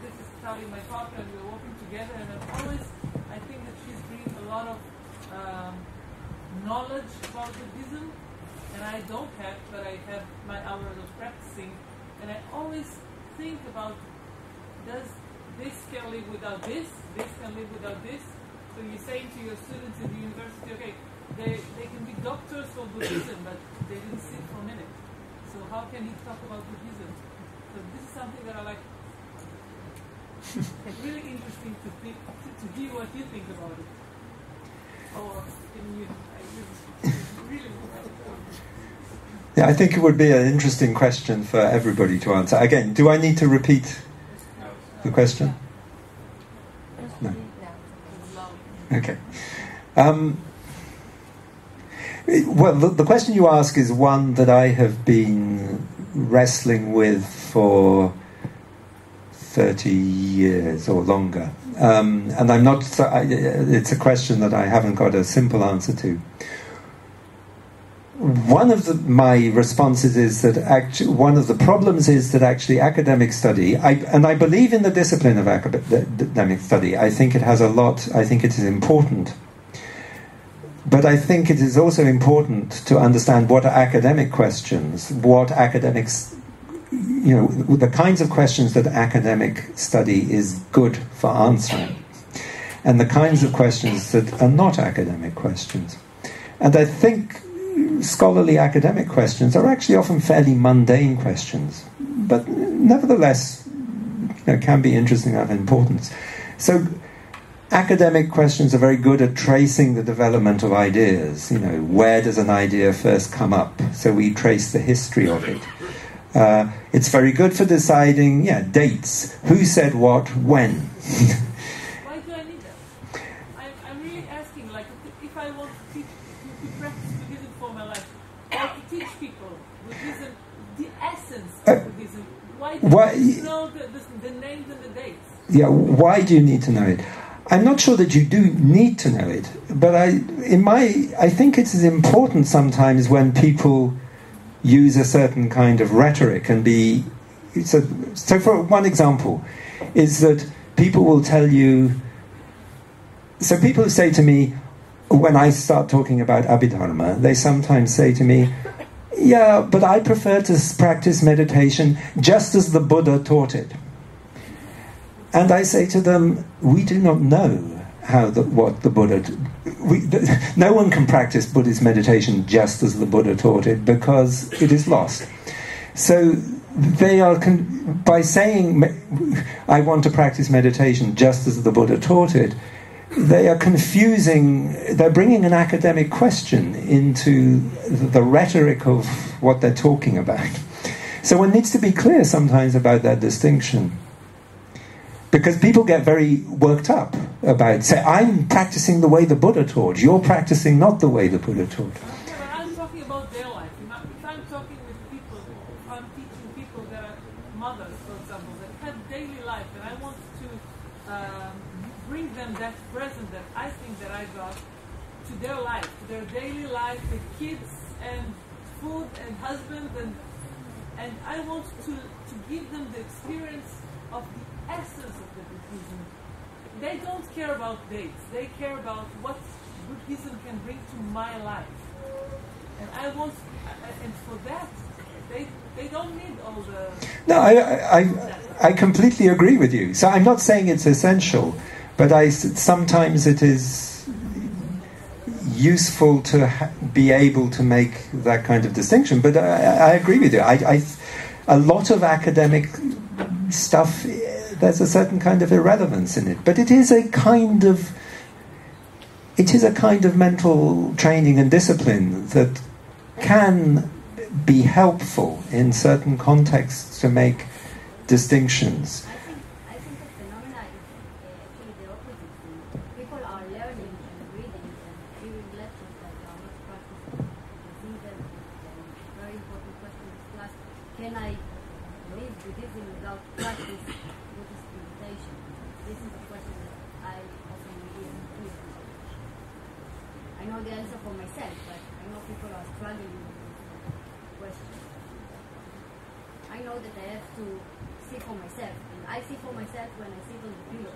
this is Sally, my partner, and we're working together, and I think that she's bringing a lot of knowledge about Buddhism, and I don't have, but I have my hours of practicing, and I always think about, does this can live without this can live without this? So you're saying to your students in the university, okay, they can be doctors for Buddhism, but they didn't sit for a minute. So how can he talk about Buddhism? So this is something that I like. It's really interesting to think, to hear what you think about it. Or can you? Really. Yeah, I think it would be an interesting question for everybody to answer. Again, do I need to repeat the question? No. Okay. Well, the question you ask is one that I have been wrestling with for 30 years or longer. And I'm not... it's a question that I haven't got a simple answer to. One of my responses is that one of the problems is that actually academic study, and I believe in the discipline of academic study. I think it has a lot, I think it is important. But I think it is also important to understand what are academic questions, what academics, the kinds of questions that academic study is good for answering, and the kinds of questions that are not academic questions. And I think scholarly academic questions are actually often fairly mundane questions, but nevertheless can be interesting and of importance. So academic questions are very good at tracing the development of ideas. Where does an idea first come up? So we trace the history of it. It's very good for deciding, dates. Who said what, when? Why do I need that? I'm really asking, like, if I want to practice Buddhism for my life, or to teach people Buddhism, the essence of Buddhism, why do you know the names and the dates? Yeah, why do you need to know it? I'm not sure that you do need to know it, but I think it is important sometimes when people use a certain kind of rhetoric and be... So for one example, is that people will tell you... So people say to me, when I start talking about Abhidharma, they sometimes say to me, yeah, but I prefer to practice meditation just as the Buddha taught it. And I say to them, we do not know what the Buddha... no one can practice Buddhist meditation just as the Buddha taught it, because it is lost. So they are... by saying, I want to practice meditation just as the Buddha taught it, they are confusing... They're bringing an academic question into the rhetoric of what they're talking about. So one needs to be clear sometimes about that distinction. Because people get very worked up about, say, I'm practicing the way the Buddha taught. You're practicing not the way the Buddha taught. Yeah, but I'm talking about their life. If I'm talking with people, if I'm teaching people that are mothers, for example, that have daily life, and I want to bring them that present that I think that I got to their life, to their daily life, with kids and food and husband, and I want to give them the experience of the essence of the Buddhism. They don't care about dates. They care about what Buddhism can bring to my life. And I want, and for that, they don't need all the... No, I completely agree with you. So I'm not saying it's essential, but sometimes it is useful to be able to make that kind of distinction. But I agree with you. A lot of academic stuff, there's a certain kind of irrelevance in it, but it is a kind of mental training and discipline that can be helpful in certain contexts to make distinctions. I think the phenomena is actually the opposite. People are learning and reading and hearing lectures that they are not practicing. Buddhism, very important question in this class: can I live Buddhism without practice Buddhist meditation? This is a question that I often hear. I know the answer for myself, but I know people are struggling with this question. I know that I have to see for myself, and I see for myself when I sit on the pillow.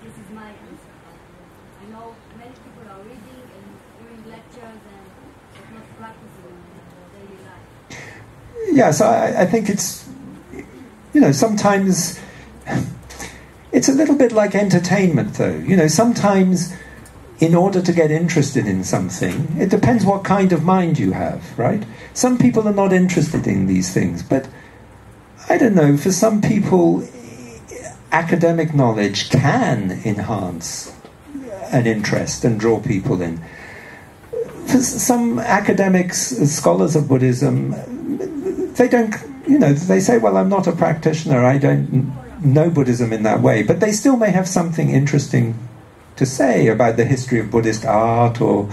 This is my answer. I know many people are reading and hearing lectures and but not practicing in their daily life. Yeah, so I think it's, sometimes it's a little bit like entertainment, though. Sometimes in order to get interested in something, it depends what kind of mind you have, right? Some people are not interested in these things, but I don't know, for some people, academic knowledge can enhance an interest and draw people in. For some academics, scholars of Buddhism, they don't, they say, well, I'm not a practitioner, I don't know Buddhism in that way, but they still may have something interesting to say about the history of Buddhist art or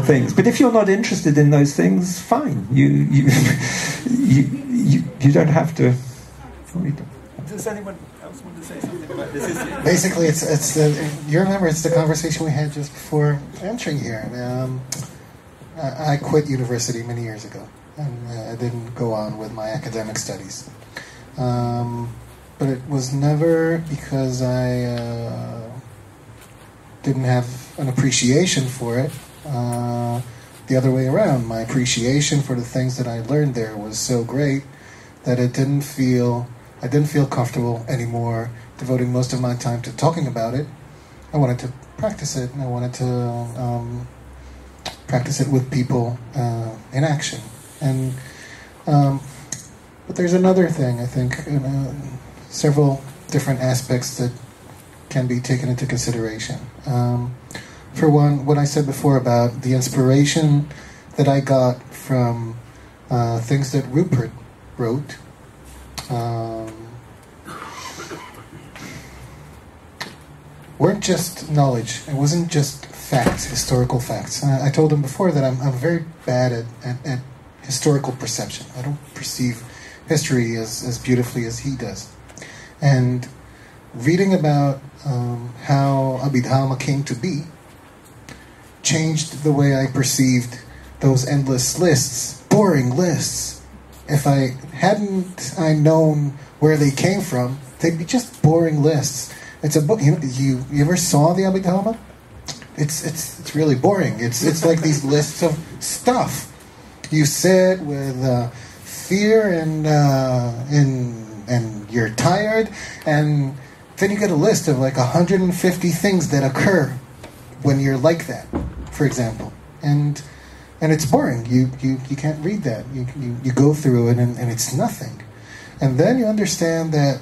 things. But if you're not interested in those things, fine. You don't have to read them. Does anyone else want to say something about this? Basically, you remember it's the conversation we had just before entering here. I quit university many years ago, and I didn't go on with my academic studies. But it was never because I didn't have an appreciation for it. The other way around, my appreciation for the things that I learned there was so great that I didn't feel comfortable anymore devoting most of my time to talking about it. I wanted to practice it, and I wanted to practice it with people in action. And but there's another thing, I think, several different aspects that can be taken into consideration. For one, what I said before about the inspiration that I got from things that Rupert wrote, weren't just knowledge. It wasn't just facts, historical facts. I told him before that I'm very bad at historical perception. I don't perceive history as beautifully as he does. And reading about how Abhidharma came to be changed the way I perceived those endless lists, boring lists. If I hadn't known where they came from, they'd be just boring lists. It's a book. You ever saw the Abhidharma? It's really boring. It's like these lists of stuff. You sit with fear and you're tired, and then you get a list of like 150 things that occur when you're like that, for example, and it's boring. You can't read that. You go through it and it's nothing, and then you understand that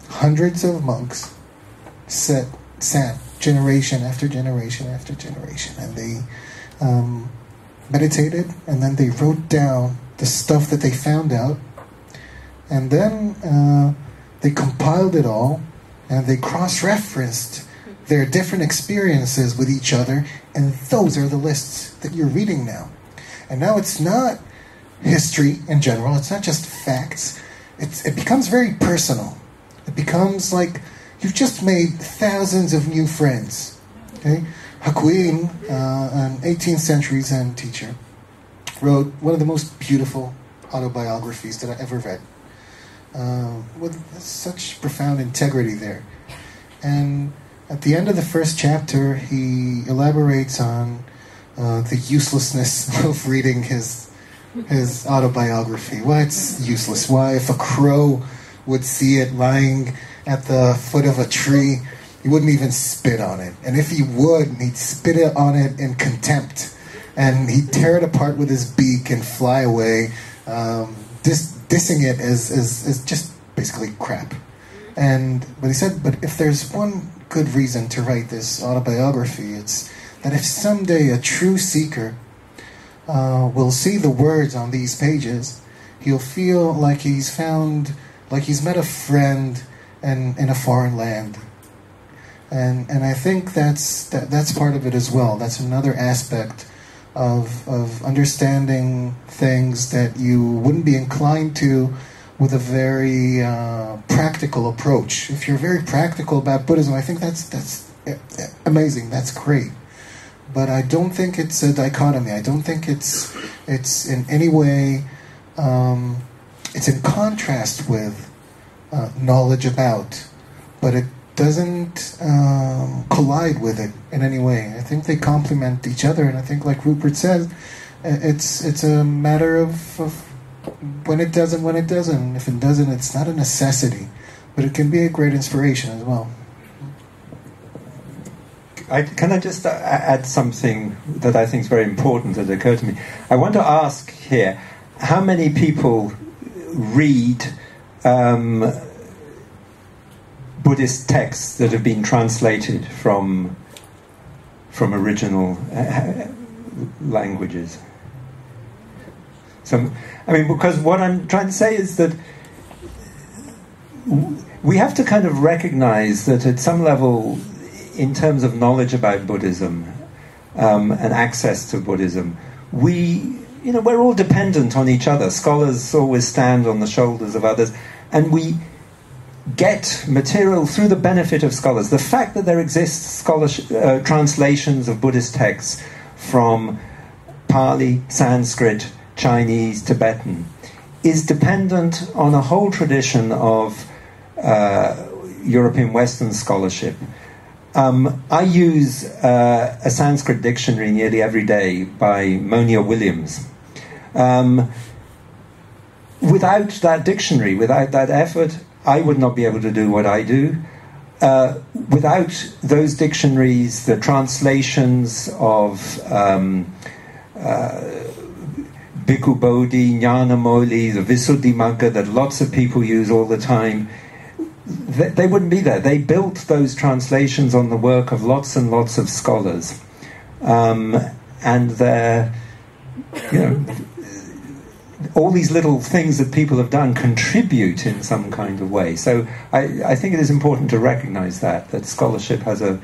hundreds of monks sat generation after generation after generation, and they meditated, and then they wrote down the stuff that they found out, and then they compiled it all, and they cross-referenced their different experiences with each other, and those are the lists that you're reading now. And now it's not history in general, it's not just facts, it becomes very personal. It becomes like you've just made thousands of new friends. Okay? Hakuin, an 18th century Zen teacher, wrote one of the most beautiful autobiographies that I ever read, with such profound integrity there. And at the end of the first chapter, he elaborates on the uselessness of reading his autobiography. Why it's useless. Why, if a crow would see it lying at the foot of a tree, he wouldn't even spit on it. And if he would, he'd spit on it in contempt. And he'd tear it apart with his beak and fly away, dissing it as just basically crap. But he said, but if there's one good reason to write this autobiography, it's that if someday a true seeker will see the words on these pages, he'll feel like he's met a friend in a foreign land. And I think that's part of it as well. That's another aspect of understanding things that you wouldn't be inclined to with a very practical approach. If you're very practical about Buddhism, I think that's amazing. That's great. But I don't think it's a dichotomy. I don't think it's in any way it's in contrast with knowledge about, but it doesn't collide with it in any way. I think they complement each other, and I think, like Rupert says, it's a matter of when it does and when it doesn't. If it doesn't, it's not a necessity, but it can be a great inspiration as well. Can I just add something that I think is very important that occurred to me? I want to ask here, how many people read Buddhist texts that have been translated from original languages? So, I mean, because what I'm trying to say is that we have to kind of recognize that at some level, in terms of knowledge about Buddhism and access to Buddhism, we're all dependent on each other. Scholars always stand on the shoulders of others, and we get material through the benefit of scholars. The fact that there exists translations of Buddhist texts from Pali, Sanskrit, Chinese, Tibetan, is dependent on a whole tradition of European Western scholarship. I use a Sanskrit dictionary nearly every day by Monia Williams. Without that dictionary, without that effort, I would not be able to do what I do. Without those dictionaries, the translations of Bhikkhu Bodhi, Jnana Moli, the Visuddhimagga that lots of people use all the time, they wouldn't be there. They built those translations on the work of lots and lots of scholars. And they're, all these little things that people have done contribute in some kind of way. So I think it is important to recognize that scholarship has an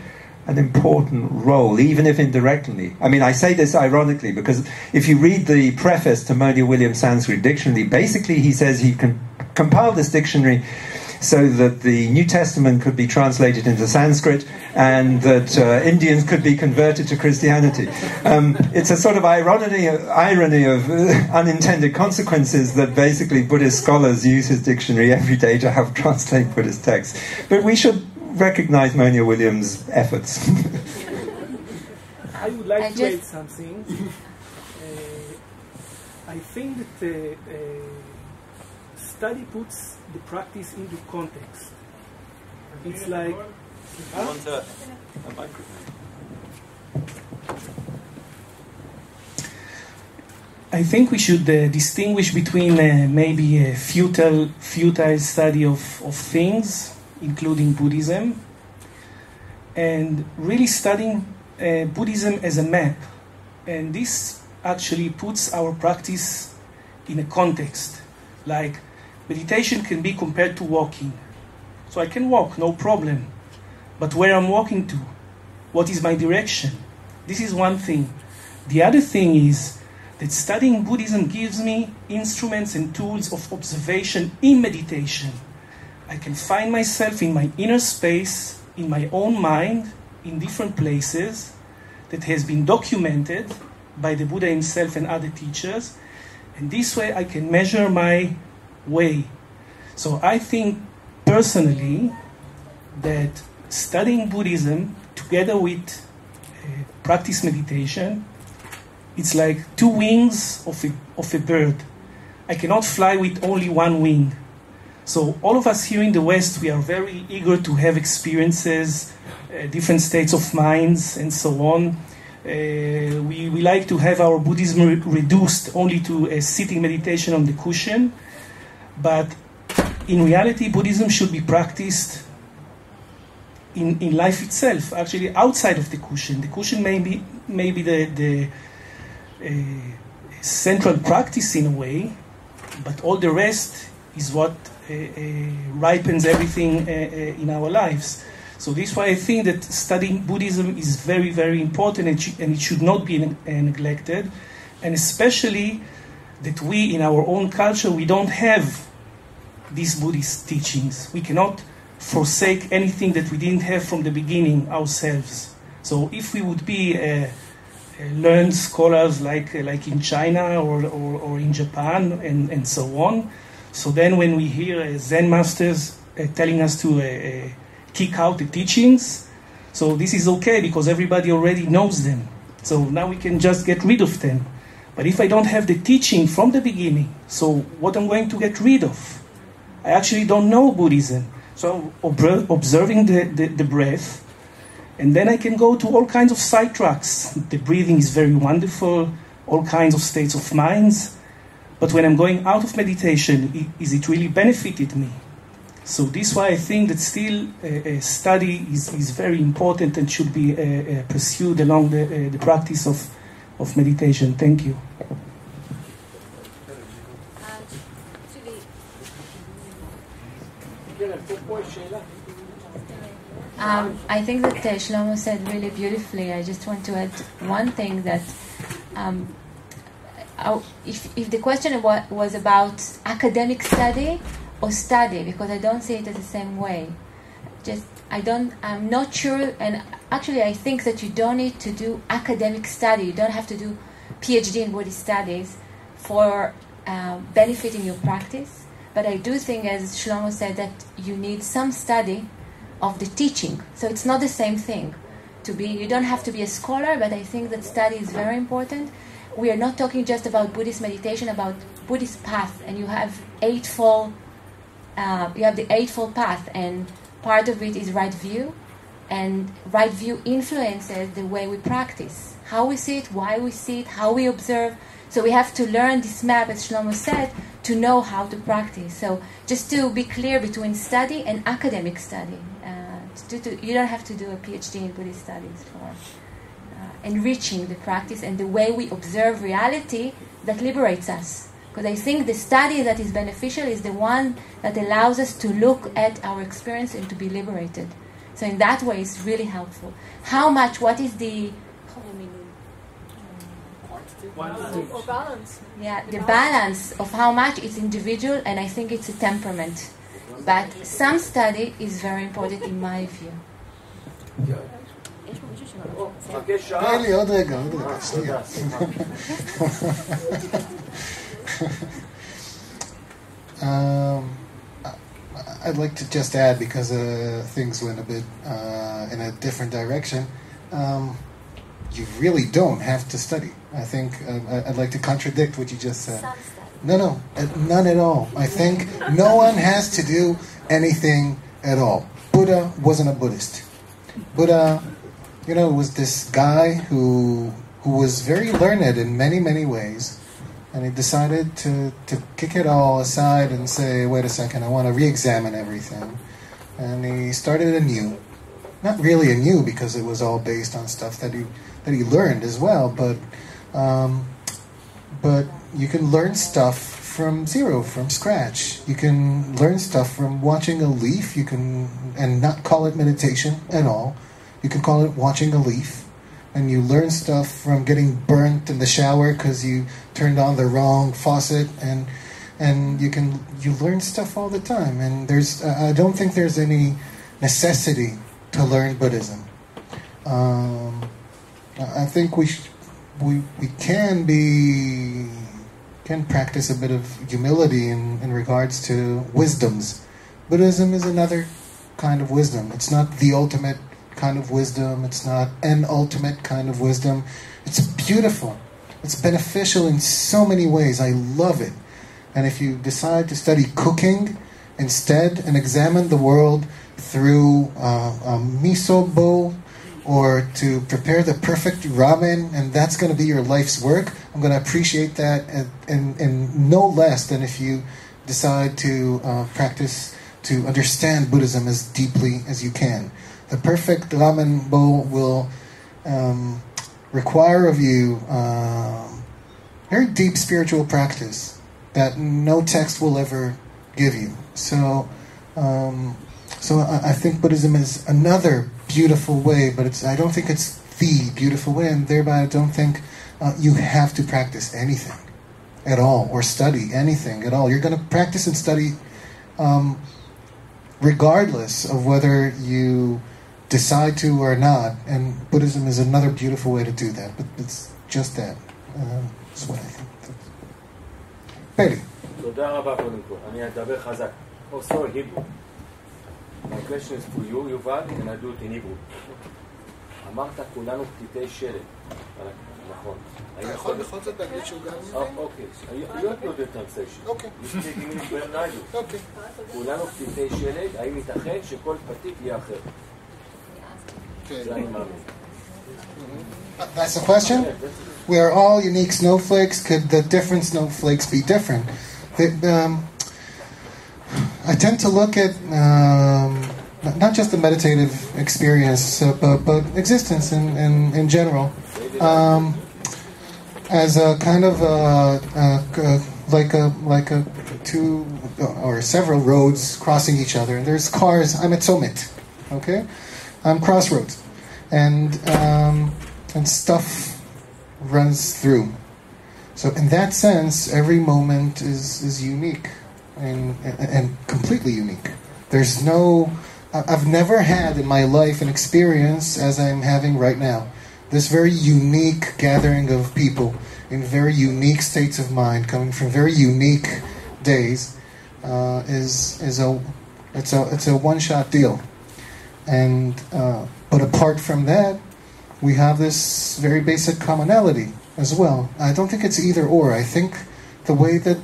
important role, even if indirectly. I mean, I say this ironically because if you read the preface to Monia Williams' Sanskrit Dictionary, basically he says he compiled this dictionary so that the New Testament could be translated into Sanskrit and that Indians could be converted to Christianity. It's a sort of irony of unintended consequences that basically Buddhist scholars use his dictionary every day to help translate Buddhist texts. But we should recognize Monia Williams' efforts. I would like to add something. I think that study puts the practice into context. It's like... a microphone. I think we should distinguish between maybe a futile study of things, including Buddhism, and really studying Buddhism as a map. And this actually puts our practice in a context. Like, meditation can be compared to walking. So I can walk, no problem. But where I'm walking to? What is my direction? This is one thing. The other thing is that studying Buddhism gives me instruments and tools of observation in meditation. I can find myself in my inner space, in my own mind, in different places that has been documented by the Buddha himself and other teachers. And this way I can measure my way. So I think personally that studying Buddhism together with practice meditation, it's like two wings of a bird. I cannot fly with only one wing. So all of us here in the West, we are very eager to have experiences, different states of minds, and so on. We like to have our Buddhism reduced only to a sitting meditation on the cushion. But in reality, Buddhism should be practiced in life itself, actually outside of the cushion. The cushion may be the central practice in a way, but all the rest is what ripens everything in our lives. So this is why I think that studying Buddhism is very, very important, and it should not be neglected. And especially that we, in our own culture, we don't have these Buddhist teachings. We cannot forsake anything that we didn't have from the beginning ourselves. So if we would be learned scholars like in China or in Japan and so on, So then when we hear Zen masters telling us to kick out the teachings, so this is okay because everybody already knows them. So now we can just get rid of them. But if I don't have the teaching from the beginning, so what I'm going to get rid of? I actually don't know Buddhism. So observing the breath, and then I can go to all kinds of sidetracks. The breathing is very wonderful, all kinds of states of minds. But when I'm going out of meditation, is it really benefited me? So this is why I think that still study is very important and should be pursued along the practice of meditation. Thank you. I think that Shlomo said really beautifully. I just want to add one thing that if the question was about academic study or study, because I don't see it as the same way. I'm not sure, and actually I think that you don't need to do academic study. You don't have to do PhD in Buddhist studies for benefiting your practice. But I do think, as Shlomo said, that you need some study of the teaching. So it's not the same thing. You don't have to be a scholar, but I think that study is very important. We are not talking just about Buddhist meditation, about Buddhist path, and you have the Eightfold Path, and part of it is right view, and right view influences the way we practice, how we see it, why we see it, how we observe. So we have to learn this map, as Shlomo said, to know how to practice. So just to be clear between study and academic study. You don't have to do a PhD in Buddhist studies for enriching the practice and the way we observe reality that liberates us. Because I think the study that is beneficial is the one that allows us to look at our experience and to be liberated. So in that way, it's really helpful. How much, what is the... Or balance. Yeah, the balance of how much is individual, and I think it's a temperament. But some study is very important in my view. עוד רגע, שנייה. I'd like to just add, because things went a bit in a different direction. You really don't have to study. I think I'd like to contradict what you just said. No, none at all. I think no one has to do anything at all. Buddha wasn't a Buddhist. Buddha, was this guy who was very learned in many, many ways, and he decided to kick it all aside and say, wait a second, I want to re-examine everything. And he started anew. Not really anew, because it was all based on stuff that he learned as well, but you can learn stuff from zero, from scratch. You can learn stuff from watching a leaf, and not call it meditation at all. You can call it watching a leaf. And you learn stuff from getting burnt in the shower because you turned on the wrong faucet, and you learn stuff all the time. And I don't think there's any necessity to learn Buddhism. I think we can practice a bit of humility in regards to wisdoms. Buddhism is another kind of wisdom. It's not the ultimate kind of wisdom. It's not an ultimate kind of wisdom. It's beautiful. It's beneficial in so many ways. I love it. And if you decide to study cooking instead and examine the world through a miso bowl, or to prepare the perfect ramen, and that's going to be your life's work, I'm going to appreciate that, and no less than if you decide to practice to understand Buddhism as deeply as you can. The perfect ramen bowl will require of you very deep spiritual practice that no text will ever give you. So I think Buddhism is another beautiful way, but I don't think it's the beautiful way, and thereby I don't think you have to practice anything at all, or study anything at all. You're going to practice and study regardless of whether you decide to or not, and Buddhism is another beautiful way to do that, but it's just that. That's what I think. Bailey. תודה רבה קודם כל. אני אדבר חזק. Oh, sorry, Hebrew. My question is for you, Yuval, and I do it in Hebrew. אמרת כולנו פתיתי שלג. נכון. אתה יכול בכל זאת להגיד שהוא גם מבין? אוקיי. You don't know the translation. אוקיי. You speak English better than I do. אוקיי. כולנו פתיתי שלג, האם ייתכן שכל פתית יהיה אחר? זה אני מאמין. That's the question? We are all unique snowflakes. Could the different snowflakes be different? I tend to look at not just the meditative experience, but existence in general, as a kind of like a two or several roads crossing each other. And there's cars. I'm at Summit, okay? I'm crossroads, and stuff runs through. So in that sense, every moment is unique and completely unique. There's no, I've never had in my life an experience as I'm having right now. This very unique gathering of people in very unique states of mind, coming from very unique days, it's a one-shot deal. And but apart from that, we have this very basic commonality as well. I don't think it's either or. I think the way that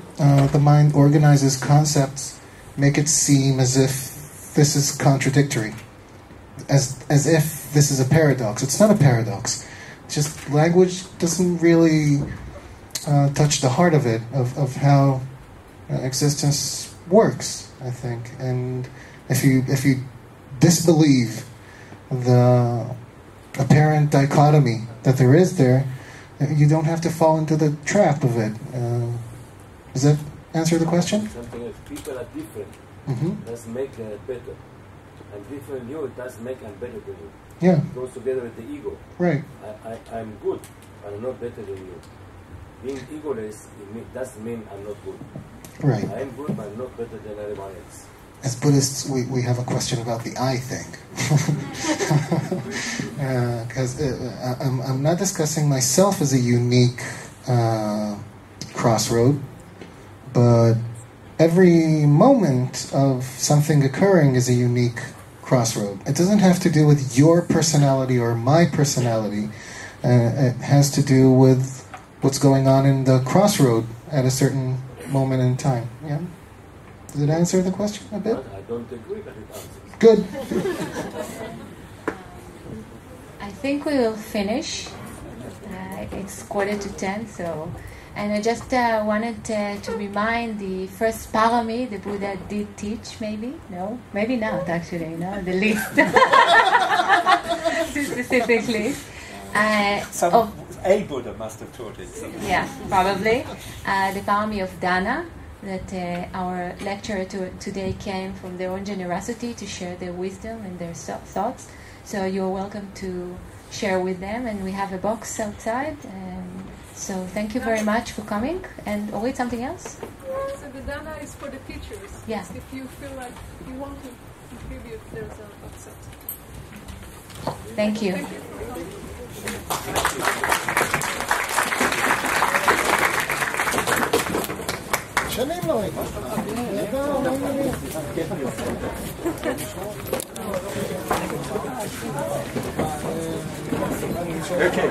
the mind organizes concepts make it seem as if this is contradictory, as if this is a paradox. It's not a paradox. It's just language doesn't really touch the heart of it, of how existence works, I think. And if you disbelieve the apparent dichotomy that there is there, you don't have to fall into the trap of it. Does that answer the question? Something else. People are different. Does make better. And different you, it does make I'm better than you. Yeah. It goes together with the ego. Right. I'm good, but I'm not better than you. Being egoless, it doesn't mean I'm not good. Right. I am good, but I'm not better than anyone else. As Buddhists, we have a question about the I thing. Because I'm not discussing myself as a unique crossroad, but every moment of something occurring is a unique crossroad. It doesn't have to do with your personality or my personality. It has to do with what's going on in the crossroad at a certain moment in time. Yeah? Does it answer the question a bit? I don't agree, but it answers. Good. I think we will finish. It's 9:45, so... And I just wanted to remind the first parami the Buddha did teach, maybe? No? Maybe not, actually, no? The least. Specifically. A Buddha must have taught it. Yeah, probably. The parami of Dana, that our lecturer today came from their own generosity to share their wisdom and their thoughts. So you're welcome to share with them, and we have a box outside. So thank you very much for coming. And Orit, something else? So the Dana is for the teachers. Yeah. Just if you feel like you want to contribute, there's a box outside. Thank you. Thank you. שנים לא הייתי. Okay.